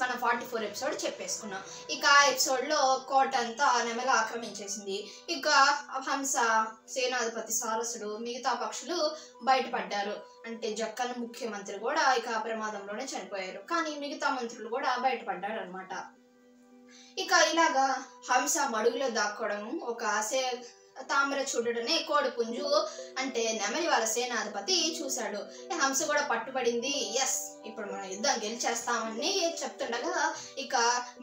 మనం 44 ఎపిసోడ్ చెప్పేసుకున్నాం. ఇక ఆ ఎపిసోడ్లో కోట అంతా నెమలి ఆక్రమించేసింది. ఇక హంస, సేనాధిపతి సారసుడు, మిగతా పక్షులు బయటపడ్డారు. అంటే జక్కన్న ముఖ్యమంత్రి కూడా ఇక ప్రమాదంలోనే చనిపోయారు. కానీ మిగతా మంత్రులు కూడా బయటపడ్డారు అనమాట. ఇక ఇలాగా హంస మడుగులో దాక్కోవడం ఒక తామర చూడడనే కోడిపుంజు అంటే నెమలి వాళ్ళ సేనాధిపతి చూశాడు. హంస కూడా పట్టుబడింది. ఎస్, ఇప్పుడు మనం యుద్ధం గెలిచేస్తామని చెప్తుండగా ఇక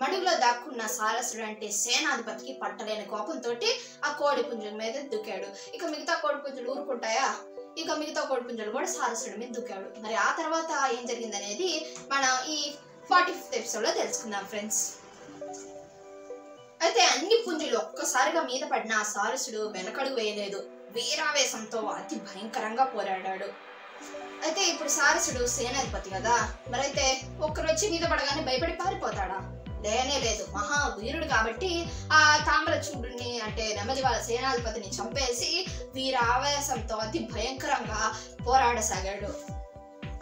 మడుగులో దాక్కున్న సారసుడు అంటే సేనాధిపతికి పట్టలేని కోపంతో ఆ కోడిపుంజు మీద దుక్కాడు. ఇక మిగతా కోడిపుంజులు ఊరుకుంటాయా? ఇక మిగతా కోడిపుంజులు కూడా సారసుడి మీద దుక్కాడు. మరి ఆ తర్వాత ఏం జరిగింది అనేది మనం ఈ 45th ఎపిసోడ్లో తెలుసుకుందాం ఫ్రెండ్స్. అయితే అన్ని పుంజులు ఒక్కసారిగా మీద పడిన సారసుడు వెనకడుగు వేయలేదు. వీరావేశంతో అతి భయంకరంగా పోరాడాడు. అయితే ఇప్పుడు సారసుడు సేనాధిపతి కదా, మరైతే ఒక్కరొచ్చి మీద పడగానే భయపడి పారిపోతాడా? లేనే లేదు. మహావీరుడు కాబట్టి ఆ తామర చూడుని అంటే నెమలి వాళ్ళ సేనాధిపతిని చంపేసి వీరావేశంతో అతి భయంకరంగా పోరాడసాగాడు.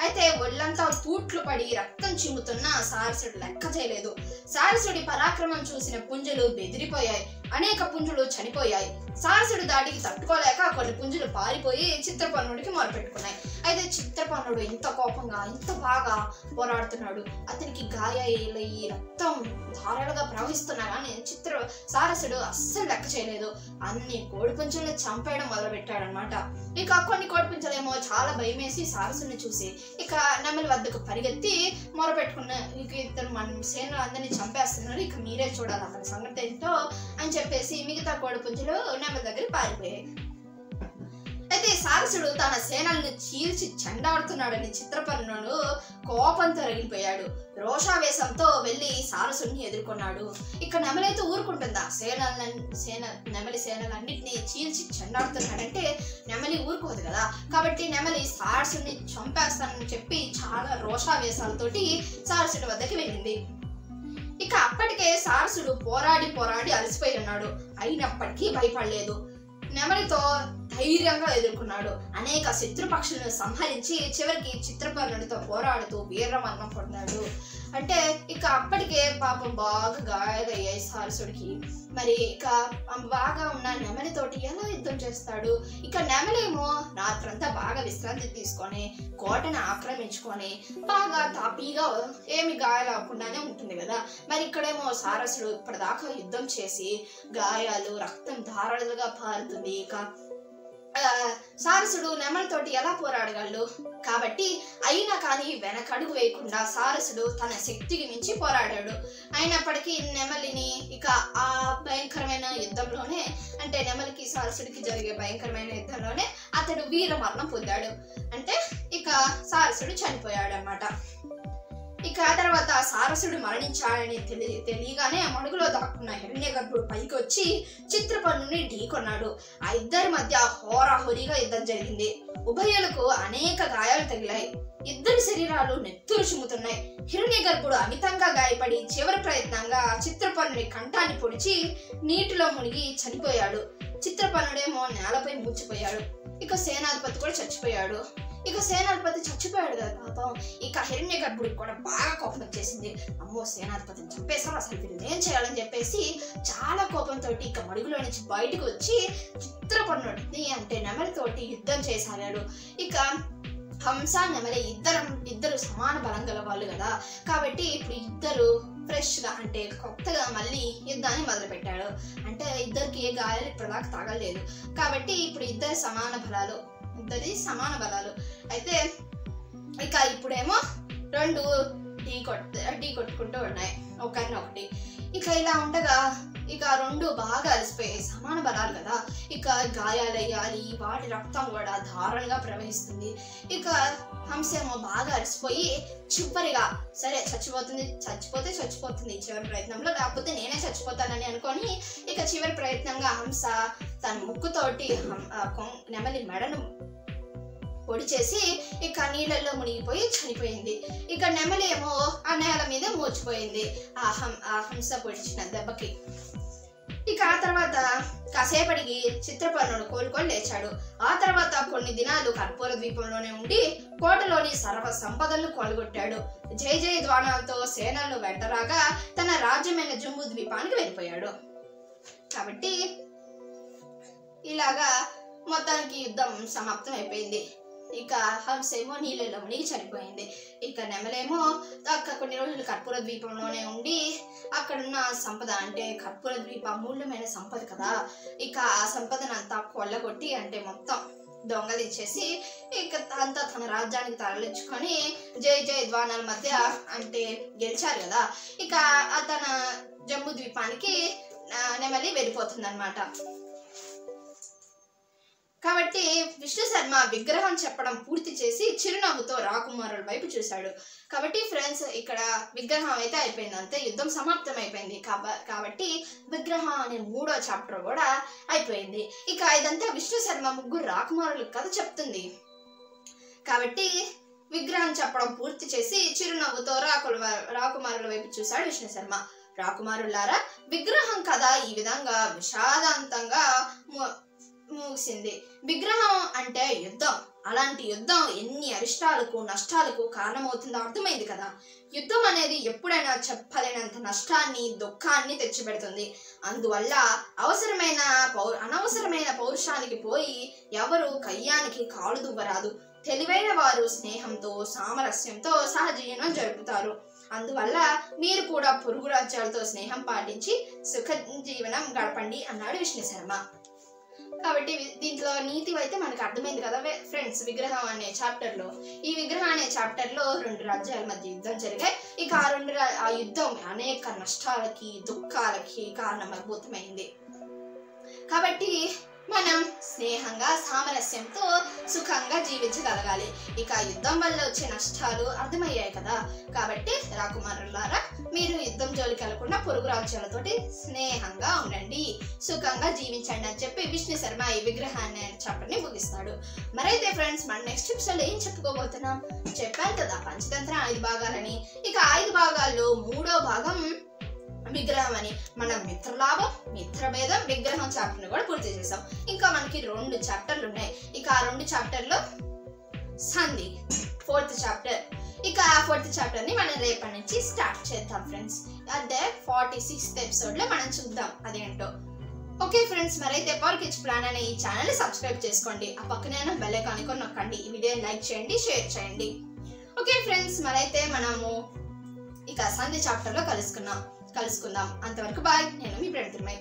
అయితే ఒళ్ళంతా తూట్లు పడి రక్తం చిమ్ముతున్న సారసుడు లెక్క చేయలేదు. సారసుడి పరాక్రమం చూసిన పుంజులు బెదిరిపోయాయి. అనేక పుంజులు చనిపోయాయి. సారసుడి దాడికి తట్టుకోలేక కొన్ని పుంజులు పారిపోయి చిత్రపర్ణుడికి మొరపెట్టుకున్నాయి. అయితే చిత్రపర్ణుడు ఇంత కోపంగా ఇంత బాగా పోరాడుతున్నాడు. అతనికి గాయాలయ్యి రక్తం ధారాలుగా ప్రవహిస్తున్నా కానీ సారసుడు అస్సలు లెక్క చేయలేదు. అన్ని కోడిపుంజుల్ని చంపేయడం మొదలుపెట్టాడు అనమాట. ఇక కొన్ని కోడిపుంజలేమో చాలా భయమేసి సారసుని చూసి ఇక నెమలి వద్దకు పరిగెత్తి మొరపెట్టుకున్న, ఇక ఇద్దరు మన సేనలు అందరినీ చంపేస్తున్నారు, ఇక మీరే చూడాలి అతని సంగతి ఏంటో అని చెప్పేసి మిగతా కోడిపుంజులు నెమలి దగ్గర పారిపోయాయి. అయితే సారసుడు తన సేనలను చీల్చి చెండాడుతున్నాడని చిత్రపర్ణుడు కోపంతో రగిలిపోయాడు. రోషావేశంతో వెళ్లి సారసుడిని ఎదుర్కొన్నాడు. ఇక నెమలైతే ఊరుకుంటుందా? నెమలి సేనలన్నింటినీ చీల్చి చెండాడుతున్నాడంటే నెమలి ఊరుకోదు కదా. కాబట్టి నెమలి సారసుడిని చంపేస్తానని చెప్పి చాలా రోషావేశాలతోటి సారసుడి వద్దకి వెళ్ళింది. ఇక అప్పటికే సారసుడు పోరాడి అలసిపోయి ఉన్నాడు. అయినప్పటికీ భయపడలేదు. నెమలితో ధైర్యంగా ఎదుర్కొన్నాడు. అనేక శత్రుపక్షులను సంహరించి చివరికి చిత్రపర్ణుడితో పోరాడుతూ వీరమరణం పొందాడు. అంటే ఇక అప్పటికే పాపం బాగా గాయాలయ్యాయి సారసుడికి. మరి ఇక బాగా ఉన్న నెమలితోటి ఎలా యుద్ధం చేస్తాడు? ఇక నెమలేమో రాత్రంతా బాగా విశ్రాంతి తీసుకొని కోటను ఆక్రమించుకొని బాగా తాపీగా ఏమి గాయాలు అవ్వకుండానే ఉంటుంది కదా. మరి ఇక్కడేమో సారసుడు ఇప్పటిదాకా యుద్ధం చేసి గాయాలు రక్తం ధారాలుగా పారుతుంది. ఇక సారసుడు నెమలితోటి ఎలా పోరాడగలడు? కాబట్టి అయినా కానీ వెనకడుగు వేయకుండా సారసుడు తన శక్తికి మించి పోరాడాడు. అయినప్పటికీ నెమలిని ఇక ఆ భయంకరమైన యుద్ధంలోనే అంటే నెమలికి సారసుడికి జరిగే భయంకరమైన యుద్ధంలోనే అతడు వీరమరణం పొందాడు. అంటే ఇక సారసుడు చనిపోయాడు అన్నమాట. ఇక ఆ తర్వాత సారసుడు మరణించాడని తెలియగానే మడుగులో దాక్కున్న హిరణ్యగర్భుడు పైకి వచ్చి చిత్రపర్ణుని ఢీకొన్నాడు. ఆ ఇద్దరి మధ్య హోరాహోరీగా యుద్ధం జరిగింది. ఉభయులకు అనేక గాయాలు తగిలాయి. ఇద్దరి శరీరాలు నెత్తురు చిమ్ముతున్నాయి. హిరణ్యగర్భుడు అమితంగా గాయపడి చివరి ప్రయత్నంగా చిత్రపర్ణుని కంఠాన్ని పొడిచి నీటిలో మునిగి చనిపోయాడు. చిత్రపర్ణుడేమో నేలపై మూర్చిపోయాడు. ఇక సేనాధిపతి కూడా చచ్చిపోయాడు. ఇక సేనాధిపతి చచ్చిపోయాడు కదా పాపం. ఇక హిరణ్యగర్భుడికి కూడా బాగా కోపం వచ్చేసింది. అమ్మో, సేనాధిపతిని చంపేశారు, అసలు వీళ్ళు ఏం చేయాలని చెప్పేసి చాలా కోపంతో ఇక మడుగులో నుంచి బయటకు వచ్చి చిత్రపర్ణుడిని అంటే నెమలితోటి యుద్ధం చేసాగాడు. ఇక హంస నెమలి ఇద్దరు సమాన బలం గల వాళ్ళు కదా. కాబట్టి ఇప్పుడు ఇద్దరు ఫ్రెష్గా అంటే కొత్తగా మళ్ళీ యుద్ధాన్ని మొదలు పెట్టాడు. అంటే ఇద్దరికి ఏ గాయాలు ఇప్పటిదాకా తాగలేదు. కాబట్టి ఇప్పుడు ఇద్దరి సమాన బలాలు. అయితే ఇక ఇప్పుడేమో రెండు ఢీ కొట్టుకుంటూ ఉన్నాయి ఒకరినొకటి. ఇక ఇలా ఉండగా ఇక రెండు బాగా అలసిపోయాయి. సమాన బలాలు కదా. ఇక గాయాలయ్యాలి, వాటి రక్తం కూడా ధారాళంగా ప్రవహిస్తుంది. ఇక హంసేమో బాగా అలసిపోయి చివరిగా సరే చచ్చిపోతే చచ్చిపోతుంది చివరి ప్రయత్నంలో, లేకపోతే నేనే చచ్చిపోతానని అనుకొని ఇక చివరి ప్రయత్నంగా హంస తన ముక్కుతోటి నెమలి మెడను పొడి చేసి ఇక నీళ్ళల్లో మునిగిపోయి చనిపోయింది. ఇక నెమలి ఏమో ఆ నేల మీద మూర్చిపోయింది ఆ హంస పొడిచిన దెబ్బకి. ఇక ఆ తర్వాత కాసేపటికి చిత్రపర్ణుడు కోలుకొని లేచాడు. ఆ తర్వాత కొన్ని దినాలు కర్పూర ద్వీపంలోనే ఉండి కోటలోని సర్వ సంపదలను కొలగొట్టాడు. జయ జయ ధ్వానాలతో సేనలు వెంటరాగా తన రాజ్యమైన జంబూ ద్వీపానికి వెళ్ళిపోయాడు. కాబట్టి ఇలాగా మొత్తానికి యుద్ధం సమాప్తం అయిపోయింది. ఇక హంసేమో నీళ్ళలో మునిగి చనిపోయింది. ఇక నెమలేమో కొన్ని రోజులు కర్పూర ద్వీపంలోనే ఉండి అక్కడున్న సంపద, అంటే కర్పూర ద్వీప అమూల్యమైన సంపద కదా, ఇక ఆ సంపదనంతా కొల్లగొట్టి అంటే మొత్తం దొంగలించేసి ఇక అంతా తన రాజ్యానికి తరలించుకొని జై జై ధ్వానాల మధ్య అంటే గెలిచారు కదా, ఇక తన జంబూ ద్వీపానికి నెమలి వెళ్ళిపోతుంది అన్నమాట. కాబట్టి విష్ణు శర్మ విగ్రహం చెప్పడం పూర్తి చేసి చిరునవ్వుతో రాకుమారుల వైపు చూశాడు. కాబట్టి ఫ్రెండ్స్ ఇక్కడ విగ్రహం అయితే అయిపోయింది, అంతే యుద్ధం సమాప్తం అయిపోయింది. కాబట్టి విగ్రహం అనే 3వ చాప్టర్ కూడా అయిపోయింది. ఇక ఇదంతా విష్ణు శర్మ ముగ్గురు రాకుమారుల కథ చెప్తుంది. కాబట్టి విగ్రహం చెప్పడం పూర్తి చేసి చిరునవ్వుతో రాకుమారుల వైపు చూశాడు విష్ణు శర్మ. రాకుమారులారా, విగ్రహం కథ ఈ విధంగా విషాదాంతంగా ముగిసింది. విగ్రహం అంటే యుద్ధం, అలాంటి యుద్ధం ఎన్ని అరిష్టాలకు నష్టాలకు కారణమవుతుందో అర్థమైంది కదా. యుద్ధం అనేది ఎప్పుడైనా చెప్పలేనంత నష్టాన్ని దుఃఖాన్ని తెచ్చిపెడుతుంది. అందువల్ల అనవసరమైన పౌరుషానికి పోయి ఎవరు కయ్యానికి కాలు దువ్వరాదు. తెలివైన వారు స్నేహంతో సామరస్యంతో సహజీవనం జరుపుతారు. అందువల్ల మీరు కూడా పొరుగు రాజ్యాలతో స్నేహం పాటించి సుఖ జీవనం గడపండి అన్నాడు విష్ణు శర్మ. కాబట్టి దీంట్లో నీతి అయితే మనకు అర్థమైంది కదా ఫ్రెండ్స్. విగ్రహం అనే చాప్టర్ లో, ఈ విగ్రహం అనే చాప్టర్ లో 2 రాజ్యాల మధ్య యుద్ధం జరిగాయి. ఇక ఆ యుద్ధం అనేక నష్టాలకి దుఃఖాలకి కారణమభూతమైంది. కాబట్టి మనం స్నేహంగా సామరస్యంతో సుఖంగా జీవించగలగాలి. ఇక యుద్ధం వల్ల వచ్చే నష్టాలు అర్థమయ్యాయి కదా. కాబట్టి రాకుమారులారా, మీరు యుద్ధం జోలికి వెళ్లకుండా పొరుగు రాజ్యాలతోటి స్నేహంగా ఉండండి, సుఖంగా జీవించండి అని చెప్పి విష్ణు శర్మ ఈ విగ్రహాన్ని చాప్టర్ ని ముగిస్తాడు. మరైతే ఫ్రెండ్స్, మన నెక్స్ట్ ఎపిసోడ్ ఏం చెప్పుకోబోతున్నాం చెప్పాను కదా, పంచతంత్ర 5 భాగాలని. ఇక 5 భాగాల్లో 3వ భాగం విగ్రహం అని. మనం మిత్రలాభం, మిత్రభేదం, విగ్రహం చాప్టర్ ని కూడా పూర్తి చేసాం. ఇంకా మనకి 2 చాప్టర్లు ఉన్నాయి. ఇక ఆ 2 చాప్టర్లో సంధి 4th చాప్టర్. ఇక ఆ 4th చాప్టర్ ని మనం రేపటి నుంచి స్టార్ట్ చేద్దాం ఫ్రెండ్స్. అంటే 46th ఎపిసోడ్ లో మనం చూద్దాం అదేంటో. ఓకే ఫ్రెండ్స్, మరైతే పవర్ కిడ్స్ ప్లాన్ అనే ఈ ఛానల్ ని సబ్స్క్రైబ్ చేసుకోండి. ఆ పక్కనే బెల్ ఐకాన్ ని నొక్కండి. ఈ వీడియోని లైక్ చేయండి, షేర్ చేయండి. ఓకే ఫ్రెండ్స్, మరైతే మనము ఇక సంధి చాప్టర్ లో కలుసుకుందాం. అంతవరకు బాయ్. నేను మీ ప్రణతిమై.